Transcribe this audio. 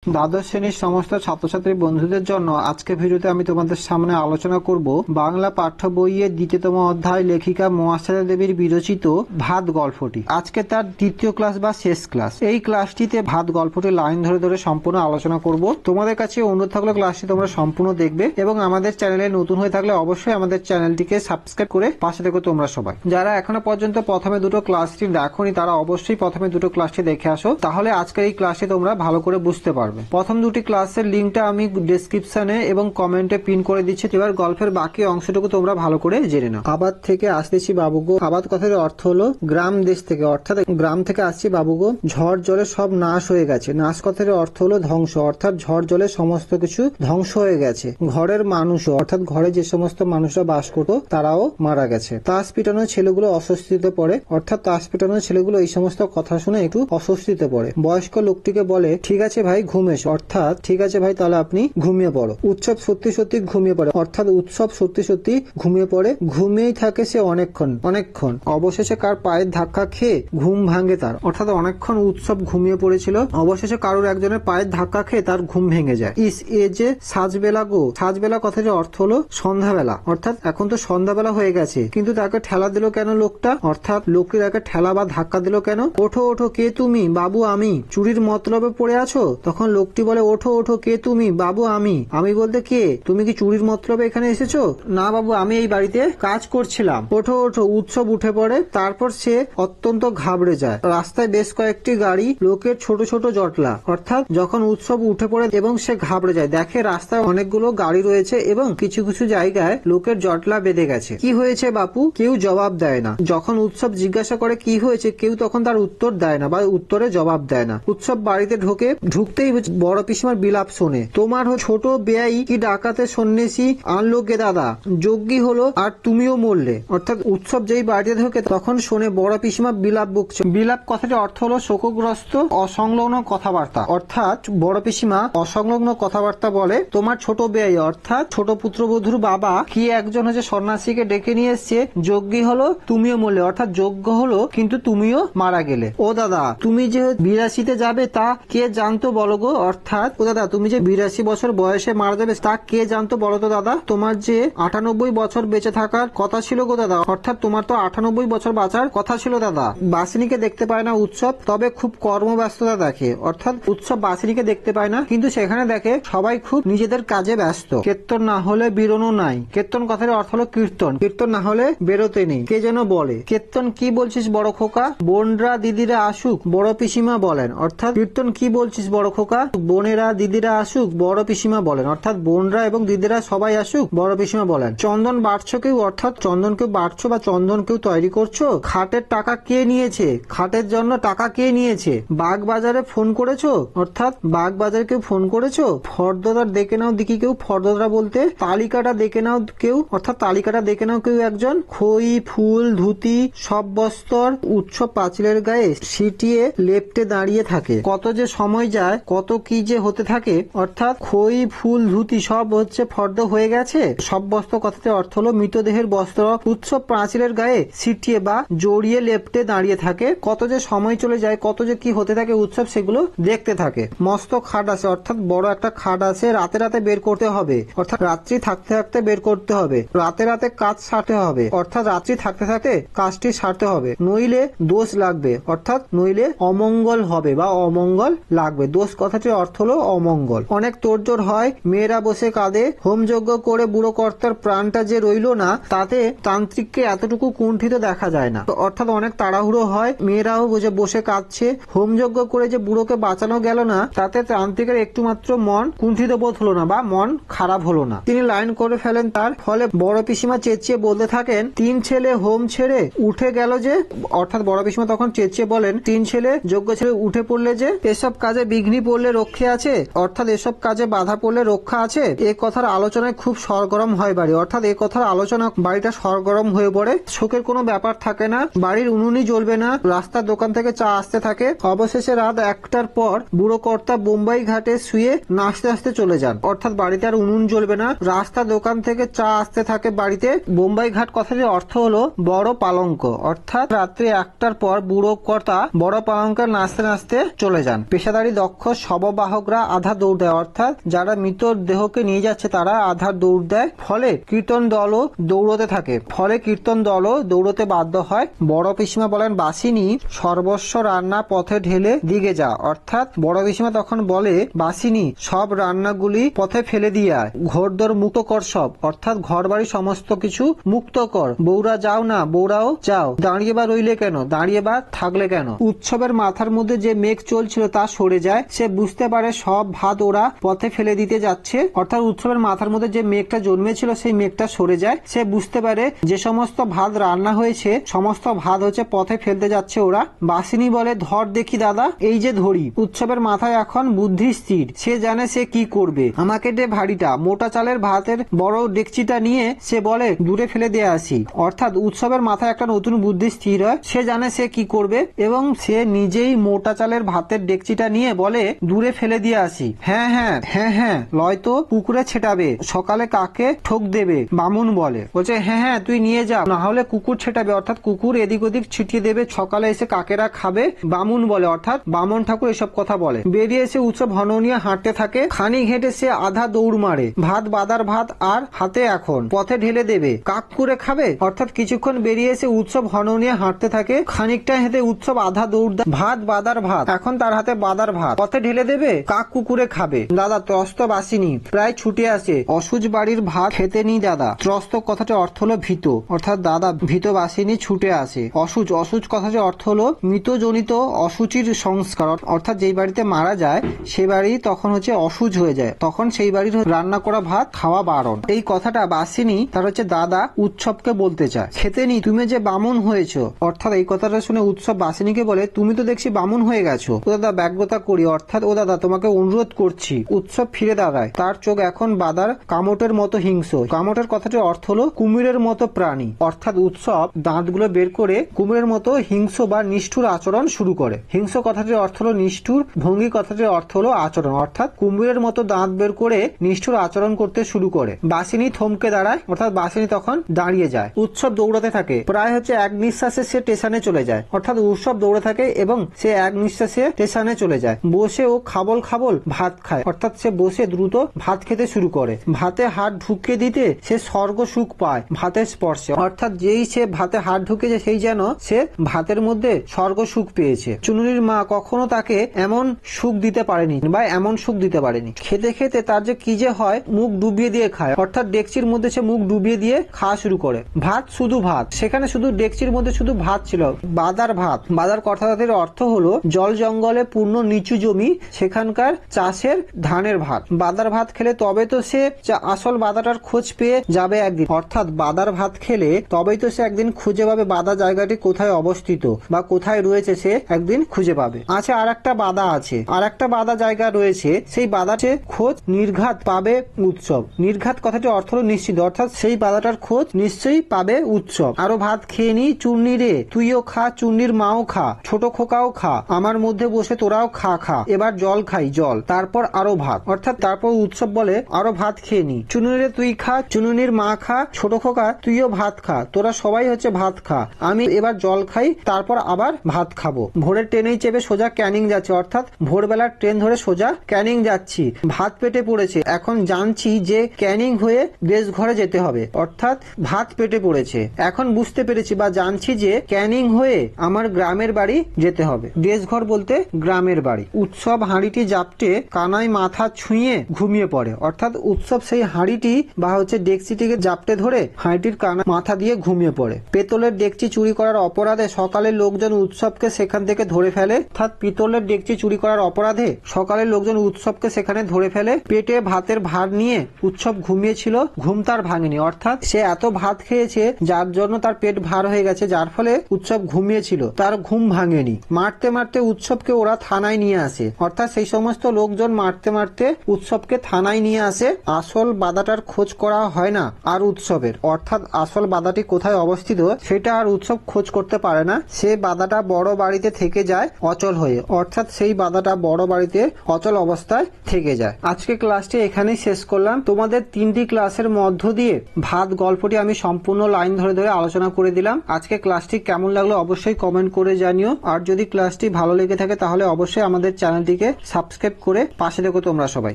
দ্বাদশ শ্রেণীর সমস্ত ছাত্রছাত্রী বন্ধুদের জন্য আজকে ভিডিওতে আমি তোমাদের সামনে আলোচনা করব বাংলা পাঠ্য বইয়ের দ্বিতীয়তম অধ্যায় লেখিকা মহাশ্বেতা দেবীর বিরচিত ভাত গল্পটি। আজকে তার দ্বিতীয় ক্লাস বা শেষ ক্লাস। এই ক্লাসটিতে ভাত গল্পটি লাইন ধরে ধরে সম্পূর্ণ আলোচনা করব। তোমাদের কাছে অনুরোধ থাকলে ক্লাসটি তোমরা সম্পূর্ণ দেখবে এবং আমাদের চ্যানেলে নতুন হয়ে থাকলে অবশ্যই আমাদের চ্যানেলটিকে সাবস্ক্রাইব করে পাশে থেকো তোমরা সবাই। যারা এখনো পর্যন্ত প্রথমে দুটো ক্লাসটি দেখোনি তারা অবশ্যই প্রথমে দুটো ক্লাসটি দেখে আসো, তাহলে আজকের এই ক্লাসটি তোমরা ভালো করে বুঝতে পারবে। প্রথম দুটি ক্লাসের লিঙ্কটা আমি ডেসক্রিপশনে এবং কমেন্টে পিন করে দিচ্ছি। এবার গল্পের বাকি অংশটুকু তোমরা ভালো করে জেনে নাও। আবাদ থেকে আসতেছি বাবুগো। আবাদ কথার অর্থ হলো গ্রাম দেশ থেকে, অর্থাৎ গ্রাম থেকে আসছি বাবুগো। ঝড় জলে সব নাশ হয়ে গেছে। নাশ কথার অর্থ হলো ধ্বংস, অর্থাৎ ঝড় জলে সমস্ত কিছু ধ্বংস হয়ে গেছে। ঘরের মানুষও, অর্থাৎ ঘরে যে সমস্ত মানুষরা বাস করতো তারাও মারা গেছে। তাস পিটানো ছেলেগুলো অস্বস্তিতে পড়ে, অর্থাৎ তাস পিটানো ছেলেগুলো এই সমস্ত কথা শুনে একটু অস্বস্তিতে পড়ে। বয়স্ক লোকটিকে বলে, ঠিক আছে ভাই ঘুমেশ, অর্থাৎ ঠিক আছে ভাই তাহলে আপনি ঘুমিয়ে পড়ো। উৎসব সত্যি সত্যি ঘুমিয়ে পড়ে, অর্থাৎ উৎসব সত্যি সত্যি ঘুমিয়ে পড়ে। ঘুমিয়েই থাকে সে অনেকক্ষণ। অবশেষে কার পায়ের ধাক্কা খেয়ে ঘুম ভাঙে তার, অর্থাৎ অনেকক্ষণ উৎসব ঘুমিয়ে পড়েছিল। অবশেষে কারোর একজনের পায়ের ধাক্কা খেয়ে তার ঘুম ভেঙে যায়। এ যে সাজবেলা গো। সাজবেলা কথার অর্থ হলো সন্ধ্যাবেলা, অর্থাৎ এখন তো সন্ধ্যাবেলা হয়ে গেছে, কিন্তু তাকে ঠেলা দিল কেন লোকটা, অর্থাৎ লোকটি তাকে ঠেলা বা ধাক্কা দিল কেন? ওঠো ওঠো কে তুমি? বাবু আমি। চুরির মতলবে পড়ে আছো? তখন লোকটি বলে, ওঠো ওঠো কে তুমি? বাবু আমি। আমি বলতে কে? তুমি কি চুরির মতলবে এখানে এসেছো? না বাবু, আমি এই বাড়িতে কাজ করছিলাম। ওঠো ওঠো। উৎসব উঠে পড়ে। তারপর সে অত্যন্ত ঘাবড়ে যায়। রাস্তায় বেশ কয়েকটি গাড়ি, লোকের ছোট ছোট জটলা, অর্থাৎ যখন উৎসব উঠে পড়ে এবং সে ঘাবড়ে যায়, দেখে রাস্তায় অনেকগুলো গাড়ি রয়েছে এবং কিছু কিছু জায়গায় লোকের জটলা বেঁধে গেছে। কি হয়েছে বাপু? কেউ জবাব দেয় না। যখন উৎসব জিজ্ঞাসা করে কি হয়েছে, কেউ তখন তার উত্তর দেয় না বা উত্তরে জবাব দেয় না। উৎসব বাড়িতে ঢুকতেই বড় পিসিমার বিলাপ শোনে। তোমার ছোট বেয়াই কি ডাকাতে সন্ন্যাসী আনলো গে দাদা, যজ্ঞী হলো আর তুমিও মরলে। অর্থাৎ উৎসব যেই বাড়িতে ঢোকে তখন শোনে বড় পিসিমা বিলাপ বকছে। বিলাপ কথাটি অর্থ হলো শোকগ্রস্ত অসংলগ্ন কথাবার্তা, অর্থাৎ বড় পিসিমা অসংলগ্ন কথাবার্তা বলে। তোমার ছোট বেয়াই অর্থাৎ ছোট পুত্রবধূর বাবা কি একজন হচ্ছে সন্ন্যাসীকে ডেকে নিয়ে এসছে, যজ্ঞী হলো তুমিও মরলে, অর্থাৎ যজ্ঞ হলো কিন্তু তুমিও মারা গেলে। ও দাদা তুমি যে 82তে যাবে তা কে জানতো বলো গো, অর্থাৎ ও দাদা তুমি যে 82 বছর বয়সে মারা যাবে তা কে জানতো বলো তো দাদা? তোমার যে 98 বছর বেঁচে থাকার কথা ছিল গো দাদা, অর্থাৎ তোমার তো 98 বছর বাঁচার কথা ছিল দাদা। বাসিনীকে দেখতে পায় না উৎসব, তবে খুব কর্মব্যস্ততা দেখে, অর্থাৎ উৎসব বাসিনীকে দেখতে পায় না, কিন্তু সেখানে দেখে সবাই খুব নিজেদের কাজে ব্যস্ত। কীর্তন না হলে বেরোনো নাই। কীর্তন কথার অর্থ হলো কীর্তন, কীর্তন না হলে বেরোতে নেই। কে যেন বলে, কীর্তন কি বলছিস বড় খোকা? বোনরা দিদিরা আসুক বড় পিসিমা বলেন, অর্থাৎ কীর্তন কি বলছিস বড় খোকা? বোনেরা দিদিরা আসুক বড় পিসিমা বলেন, অর্থাৎ বোনরা এবং দিদিরা সবাই আসুক বড় পিসিমা বলেন। চন্দন বাড়ছো কেউ, অর্থাৎ চন্দন কেউ বাড়ছো বা চন্দন কেউ তৈরি করছো। খাটের টাকা কে নিয়েছে? খাটের জন্য টাকা কে নিয়েছে? বাগ বাজারে ফোন করেছো, অর্থাৎ বাগ বাজারে কেউ ফোন করেছো। ফর্দদার দেখে নাও দিকি কেউ, ফর্দদা বলতে তালিকাটা দেখে নাও কেউ, অর্থাৎ তালিকাটা দেখে নাও কেউ একজন। খই ফুল ধুতি সব বস্তর উৎসব পাঁচিলের গায়ে সিটিয়ে লেপ্টে দাঁড়িয়ে থাকে। কত যে সময় যায়, কত কি যে হতে থাকে, অর্থাৎ খই ফুল ধুতি সব হচ্ছে ফর্দ হয়ে গেছে। সব বস্ত্র কথাতে অর্থ হলো মৃতদেহের বস্ত্র উৎসব পাঁচিলের গায়ে ছিটিয়ে বা জড়িয়ে লেপ্টে দাঁড়িয়ে থাকে। কত যে সময় চলে যায়, কত যে কি হতে থাকে উৎসব সেগুলো দেখতে থাকে। মস্ত খাট আছে, অর্থাৎ বড় একটা খাট আছে, রাতে রাতে বের করতে হবে, অর্থাৎ রাত্রি থাকতে থাকতে বের করতে হবে। রাতে রাতে কাজ সারতে হবে, অর্থাৎ রাত্রি থাকতে থাকতে কাজটি সারতে হবে। নইলে দোষ লাগবে, অর্থাৎ নইলে অমঙ্গল হবে বা অমঙ্গল লাগবে। দোষ কথাটির অর্থ হলো অমঙ্গল। অনেক তোড়জোড় হয়, মেয়েরা বসে কাঁদে। হোমযজ্ঞ করে বুড়ো কর্তার প্রাণটা যে রইল না, তাতে তান্ত্রিককে এতটুকু কুণ্ঠিত দেখা যায় না। অর্থাৎ অনেক তাড়াহুড়ো হয়, মেয়েরাও বসে কাঁদছে। হোমযজ্ঞ করে যে বুড়োকে বাঁচানো গেল না, তাতে তান্ত্রিকের একটু মাত্র মন কুণ্ঠিত বোধ হলো না বা মন খারাপ হলো না। তিনি লাইন করে ফেলেন তার ফলে বড় পিসিমা চেঁচিয়ে বলতে থাকেন, 3 ছেলে হোম ছেড়ে উঠে গেল যে, অর্থাৎ বড় পিসিমা তখন চেঁচিয়ে বলেন, 3 ছেলে যজ্ঞ ছেড়ে উঠে পড়লে যে, এসব কাজে বিঘ্নি পড়লে রক্ষে আছে, অর্থাৎ এসব কাজে বাধা পড়লে রক্ষা আছে। এ কথার আলোচনায় খুব সরগরম হয় বাড়ি, অর্থাৎ এ কথার আলোচনা বাড়িটা সরগরম হয়ে পড়ে। শোকের কোনো ব্যাপার থাকে না, বাড়ির উনুনই জ্বলবে না, রাস্তার দোকান থেকে চা আসতে থাকে। অবশেষে রাত 1টার পর বুড়ো কর্তা বোম্বাই ঘাটে শুয়ে নাচতে নাচতে চলে যান, অর্থাৎ বাড়িতে আর উনুন জ্বলবে না, রাস্তার দোকান থেকে চা আসতে থাকে বাড়িতে। বোম্বাই ঘাট কথাটির অর্থ হলো বড় পালঙ্ক, অর্থাৎ রাত্রি 1টার পর বুড়ো কর্তা বড় পালঙ্কে নাচতে নাচতে চলে যান। পেশাদারি দক্ষ শববাহকরা আধা দৌড় দেয়, অর্থাৎ যারা মৃত দেহকে নিয়ে যাচ্ছে তারা আধা দৌড় দেয়। ফলে কীর্তন দলও দৌড়তে থাকে, ফলে কীর্তন দলও দৌড়তে বাধ্য হয়। বড় পিসিমা বলেন, বাসিনী সর্বস্ব রান্না পথে ঢেলে দিকে যা, অর্থাৎ বড় পিসিমা তখন বলে, বাসিনী সব রান্নাগুলি পথে ফেলে দিয়ে আয়, ঘোরদোর মুক্ত কর সব, অর্থাৎ ঘর বাড়ি সমস্ত কিছু মুক্ত কর। বৌরা যাও না, বৌরাও যাও, দাঁড়িয়ে বা রইলে কেন, দাঁড়িয়ে বা থাকলে কেন। উৎসবের মাথার মধ্যে যে মেঘ চলছিল তা সরে যায়, সে বুঝতে পারে সব ভাত ওরা পথে ফেলে দিতে যাচ্ছে, অর্থাৎ উৎসবের মাথার মধ্যে যে মেঘটা জন্মেছিল সেই মেঘটা সরে যায়। সে বুঝতে পারে যে সমস্ত ভাত রান্না হয়েছে সমস্ত ভাত হচ্ছে পথে ফেলতে যাচ্ছে ওরা। বাসিনী বলে, ধর দেখি দাদা, এই যে ধরি। উৎসবের মাথায় এখন বুদ্ধি স্থির, সে জানে সে কি করবে। আমাকে দে ভারীটা, মোটা চালের ভাতের বড় ডেকচিটা নিয়ে সে বলে দূরে ফেলে দিয়ে আসি, অর্থাৎ উৎসবের মাথায় একটা নতুন বুদ্ধি স্থির হয়, সে জানে সে কি করবে এবং সে নিজেই মোটা চালের ভাতের ডেকচিটা নিয়ে বলে দূরে ফেলে দিয়ে আসি। হ্যাঁ হ্যাঁ হ্যাঁ হ্যাঁ, লয়তো পুকুরে ছেটাবে, সকালে কাকে ঠোক দেবে, বামুন বলে। বলছে হ্যাঁ হ্যাঁ তুই নিয়ে যা, না হলে কুকুর ছেটাবে, অর্থাৎ কুকুর এদিক ওদিক ছিটিয়ে দেবে, সকালে এসে কাকেরা খাবে, বামুন বলে, অর্থাৎ বামন ঠাকুর এসব কথা বলে। বেরিয়ে এসে উৎসব হন নিয়ে হাঁটতে থাকে। খানি ঘেটে সে আধা দৌড় মারে, ভাত বাদার ভাত আর হাতে এখন পথে ঢেলে দেবে, কাক করে খাবে, অর্থাৎ কিছুক্ষণ বেরিয়ে এসে উৎসব হন নিয়ে হাঁটতে থাকে। খানিকটা হেঁটে উৎসব আধা দৌড় দেয়, ভাত বাদার ভাত, এখন তার হাতে বাদার ভাত, পথে ঢেলে দেবে, কাক কুকুরে খাবে। দাদা ত্রস্ত বাসিনী প্রায় ছুটে আসে, অসুজ বাড়ির ভাত খেতে নি দাদা। ত্রস্ত কথাটির অর্থ হলো ভীত, অর্থাৎ দাদা ভীত বাসিনী ছুটে আসে। অসুজ, অসুজ কথাটির অর্থ হলো মৃতজনিত অসুচির সংস্কার, অর্থাৎ যেই বাড়িতে মারা যায় সে বাড়ি তখন হচ্ছে অসুজ হয়ে যায়, তখন সেই বাড়ির রান্না করা ভাত খাওয়া বারণ। এই কথাটা বাসিনী তার হচ্ছে দাদা উৎসবকে বলতে চায়। খেতে নি তুমি যে বামুন হয়েছো, অর্থাৎ এই কথাটা শুনে উৎসব বাসিনীকে বলে, তুমি তো দেখছি বামুন হয়ে গেছো। ও দাদা ব্যগ্রতা করি, অর্থাৎ ও দাদা তোমাকে অনুরোধ করছি। উৎসব ফিরে দাঁড়ায়, তার চোখ এখন বাদার কামটের মতো হিংস্র। কামটের কথাটির অর্থ হলো কুমিরের মতো প্রাণী, অর্থাৎ উৎসব দাঁতগুলো বের করে কুমিরের মতো হিংস্র বা নিষ্ঠুর আচরণ শুরু করে। হিংস্র কথাটির অর্থ হলো নিষ্ঠুর, ভঙ্গি কথাটির অর্থ হলো আচরণ, অর্থাৎ কুমিরের মতো দাঁত বের করে নিষ্ঠুর আচরণ করতে শুরু করে। বাসিনী থমকে দাঁড়ায়, অর্থাৎ বাসিনী তখন দাঁড়িয়ে যায়। উৎসব দৌড়াতে থাকে, প্রায় হচ্ছে এক নিঃশ্বাসে সে স্টেশনে চলে যায়, অর্থাৎ উৎসব দৌড়ে থাকে এবং সে এক নিঃশ্বাসে স্টেশনে চলে যায়। বসে ও খাবল খাবল ভাত খায়, অর্থাৎ সে বসে দ্রুত ভাত খেতে শুরু করে। ভাতে হাত ঢুকিয়ে দিতে সে স্বর্গ সুখ পায় ভাতের স্পর্শে, অর্থাৎ যেই সে ভাতে হাত ঢুকেছে সেই যেন সে ভাতের মধ্যে স্বর্গ সুখ পেয়েছে। চুনুরির মা কখনো তাকে এমন সুখ দিতে পারেনি বা এমন সুখ দিতে পারেনি। খেতে খেতে তার যে কি যে হয়, মুখ ডুবিয়ে দিয়ে খায়, অর্থাৎ ডেকচির মধ্যে সে মুখ ডুবিয়ে দিয়ে খাওয়া শুরু করে। ভাত শুধু ভাত, সেখানে শুধু ডেকচির মধ্যে শুধু ভাত ছিল, বাদার ভাত। বাদার কথাটির অর্থ হলো জল জঙ্গলে পূর্ণ নিচু জমি, সেখানকার চাষের ধানের ভাত। বাদার ভাত খেলে তবে তো সে আসল বাদাটার খোঁজ পেয়ে যাবে একদিন, অর্থাৎ বাদার ভাত খেলে তবেই তো সে একদিন খুঁজে পাবে বাদা জায়গাটি কোথায় অবস্থিত বা কোথায় রয়েছে, সে একদিন খুঁজে পাবে। আছে আর একটা বাদা আছে, আর একটা বাদা জায়গা রয়েছে, সেই বাদাটে খোঁজ নির্ঘাত পাবে উৎসব। নির্ঘাত কথাটি অর্থ হলো নিশ্চিত, অর্থাৎ সেই বাদাটার খোঁজ নিশ্চয়ই পাবে উৎসব। আরো ভাত খেয়ে নি চুন্নি রে, তুইও খা, চুন্নির মাও খা, ছোট খোকাও খা, আমার মধ্যে বসে তোরাও খা খা, এবার জল খাই জল, তারপর আরো ভাত, অর্থাৎ তারপর উৎসব বলে আরো ভাত খেয়ে নি, চুনুনি রে তুই খা, চুনুনির মা খা, ছোট খোকা তুইও ভাত খা, তোরা সবাই হচ্ছে ভাত খা, আমি এবার জল খাই, তারপর আবার ভাত খাবো। ভোরের ট্রেনেই চেপে সোজা ক্যানিং যাচ্ছে, অর্থাৎ ভোরবেলার ট্রেন ধরে সোজা ক্যানিং যাচ্ছি। ভাত পেটে পড়েছে, এখন জানছি যে ক্যানিং হয়ে দেশ ঘরে যেতে হবে, অর্থাৎ ভাত পেটে পড়েছে, এখন বুঝতে পেরেছি বা জানছি যে ক্যানিং হয়ে আমার গ্রামের বাড়ি যেতে হবে। দেশঘর বলতে গ্রামের বাড়ি। উৎসব হাঁড়িটি জাপটে কানায় মাথা ছুঁয়ে ঘুমিয়ে পড়ে, অর্থাৎ উৎসব সেই হাঁড়িটি বা হচ্ছে ডেকচিটিকে জাপটে ধরে হাঁড়িটির কানা মাথা দিয়ে ঘুমিয়ে পড়ে। পেতলের ডেকচি চুরি করার অপরাধে সকালে লোকজন উৎসবকে সেখান থেকে ধরে ফেলে, অর্থাৎ পিতলের ডেকচি চুরি করার অপরাধে সকালে লোকজন উৎসবকে সেখানে ধরে ফেলে। পেটে ভাতের ভার নিয়ে উৎসব ঘুমিয়েছিল, ঘুম তার ভাঙেনি, অর্থাৎ সে এত ভাত খেয়েছে যার জন্য তার পেট ভার হয়ে গেছে, যার ফলে উৎসব ঘুমিয়েছিল, তার ঘুম ভাঙেনি। মারতে মারতে উৎসবকে ওরা থানায় নিয়ে আসে, অর্থাৎ সেই সমস্ত লোকজন মারতে মারতে উৎসবকে থানায় নিয়ে আসে। আসল বাদাটার খোঁজ করা হয় না আর উৎসবের, অর্থাৎ আসল বাদাটি কোথায় অবস্থিত সেটা আর উৎসব খোঁজ করতে পারে না। সে বাদাটা বড় বাড়িতে থেকে যায় অচল হয়ে, অর্থাৎ সেই বাদাটা বড় বাড়িতে অচল অবস্থায় থেকে যায়। আজকে ক্লাসটি এখানেই শেষ করলাম। তোমাদের 3টি ক্লাসের মধ্য দিয়ে ভাত গল্পটি আমি সম্পূর্ণ লাইন ধরে ধরে আলোচনা করে দিলাম। আজকে ক্লাসটি কেমন লাগলো অবশ্যই কমেন্ট করে জানিও, আর যদি ক্লাসটি ভালো লেগে থাকে তাহলে অবশ্যই আমাদের চ্যানেলটিকে চ্যানেলটিকে সাবস্ক্রাইব করে পাশে দেখো তোমরা সবাই।